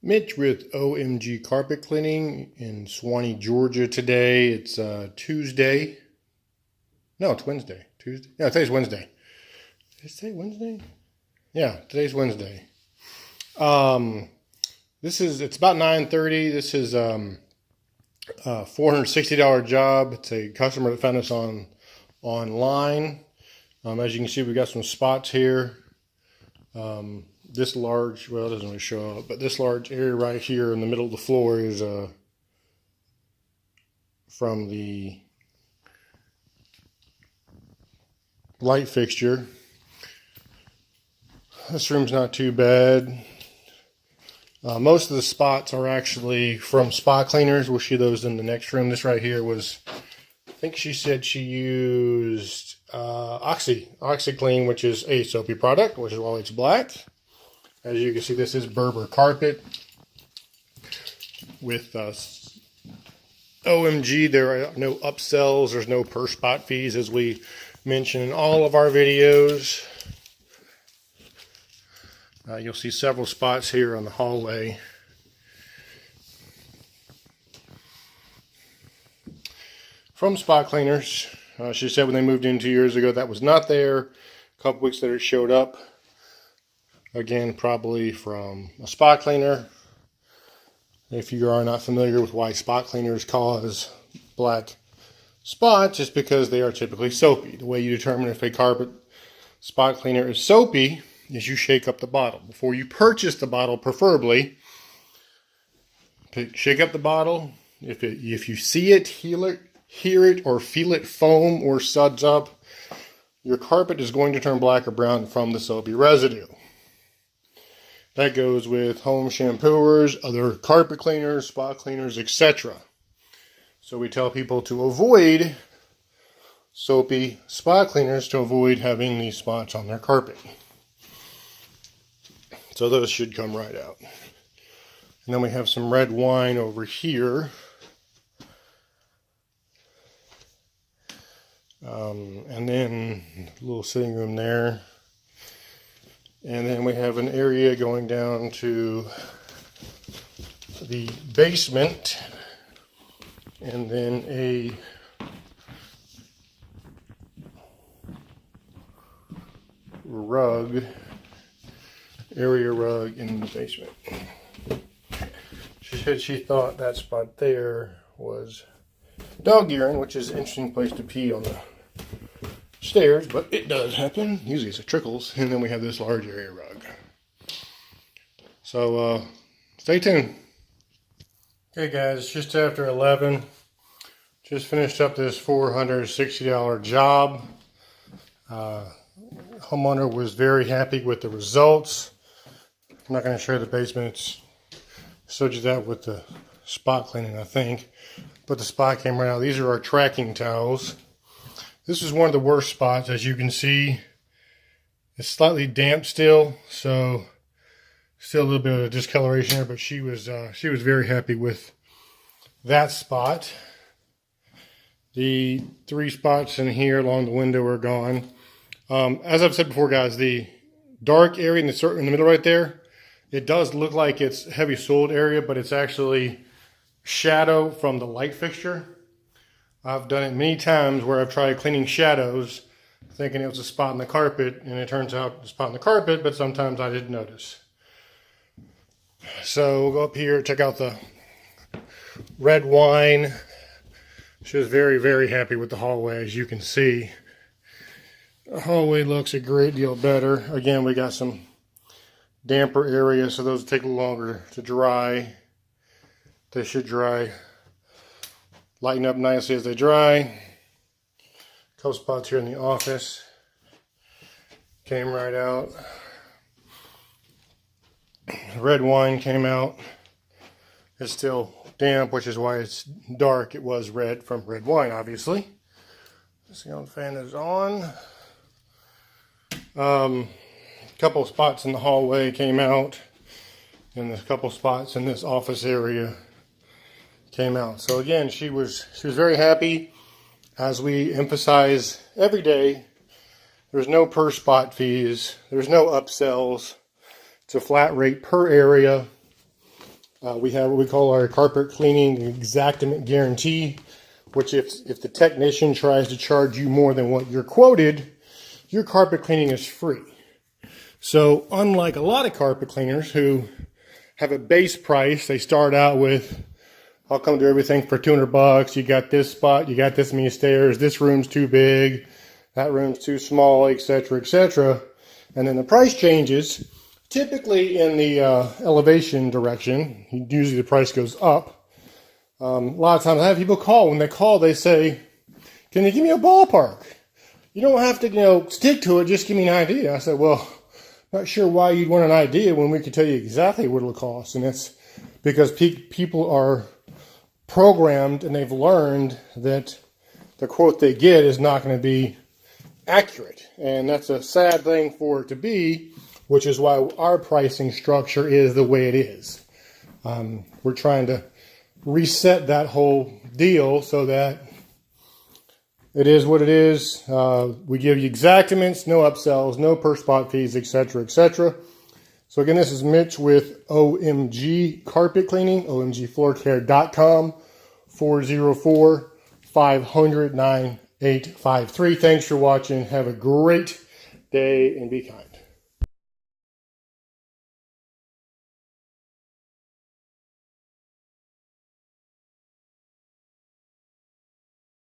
Mitch with OMG Carpet Cleaning in Swanee, Georgia today. It's Tuesday. No, it's Wednesday. Tuesday? Yeah, today's Wednesday. Is today Wednesday? Yeah, today's Wednesday. It's about 9:30. This is a $460 job. It's a customer that found us online. As you can see, we got some spots here. This large, well, it doesn't really show up, but this large area right here in the middle of the floor is from the light fixture. This room's not too bad. Most of the spots are actually from spot cleaners. We'll see those in the next room. This right here was, I think she said she used OxyClean, which is a soapy product, which is why it's black. As you can see, this is Berber carpet with OMG. There are no upsells. There's no per spot fees, as we mention in all of our videos. You'll see several spots here on the hallway. From spot cleaners. She said when they moved in 2 years ago, that was not there. A couple weeks later, it showed up. Again, probably from a spot cleaner. If you are not familiar with why spot cleaners cause black spots, it's because they are typically soapy. The way you determine if a carpet spot cleaner is soapy is you shake up the bottle. Before you purchase the bottle, preferably, shake up the bottle. If you see it, hear it, or feel it foam or suds up, your carpet is going to turn black or brown from the soapy residue. That goes with home shampooers, other carpet cleaners, spot cleaners, etc. So we tell people to avoid soapy spot cleaners to avoid having these spots on their carpet. So those should come right out. And then we have some red wine over here. And then a little sitting room there. And then we have an area going down to the basement. And then a area rug in the basement. She said she thought that spot there was dog urine, which is an interesting place to pee on the stairs, but it does happen. Usually it trickles. And then we have this large area rug. So stay tuned. Okay guys, it's just after 11. Just finished up this $460 job. Homeowner was very happy with the results. I'm not going to show you the basement. Showed you that with the spot cleaning, I think. But the spot came right out. These are our tracking towels. This is one of the worst spots, as you can see. It's slightly damp still, so still a little bit of discoloration there. But she was very happy with that spot. The 3 spots in here along the window are gone. As I've said before, guys, the dark area in the middle right there, it does look like it's heavy soiled area, but it's actually shadow from the light fixture. I've done it many times where I've tried cleaning shadows thinking it was a spot in the carpet, and it turns out it's a spot in the carpet, but sometimes I didn't notice. So we'll go up here, check out the red wine. She was very, very happy with the hallway, as you can see. The hallway looks a great deal better. Again, we got some damper areas, so those take a little longer to dry. They should dry, lighten up nicely as they dry. A couple spots here in the office. Came right out. Red wine came out. It's still damp, which is why it's dark. It was red from red wine, obviously. See how the fan is on. Couple spots in the hallway came out, and a couple spots in this office area came out. So again, she was very happy. As we emphasize every day, there's no per spot fees, there's no upsells. It's a flat rate per area. We have what we call our carpet cleaning exactament guarantee, which if the technician tries to charge you more than what you're quoted, your carpet cleaning is free. So unlike a lot of carpet cleaners who have a base price, they start out with, I'll come do everything for $200. You got this spot, you got this many stairs, this room's too big, that room's too small, etc., etc. And then the price changes. Typically in the elevation direction, usually the price goes up. A lot of times I have people call. When they call, they say, can you give me a ballpark? You don't have to, stick to it. Just give me an idea. I said, well, not sure why you'd want an idea when we can tell you exactly what it'll cost. And that's because people are programmed and they've learned that the quote they get is not going to be accurate. And that's a sad thing for it to be, which is why our pricing structure is the way it is. We're trying to reset that whole deal so that it is what it is. We give you exactaments, no upsells, no per spot fees, etc., etc. So again, this is Mitch with OMG Carpet Cleaning, omgfloorcare.com, 404-500-9853. Thanks for watching. Have a great day and be kind.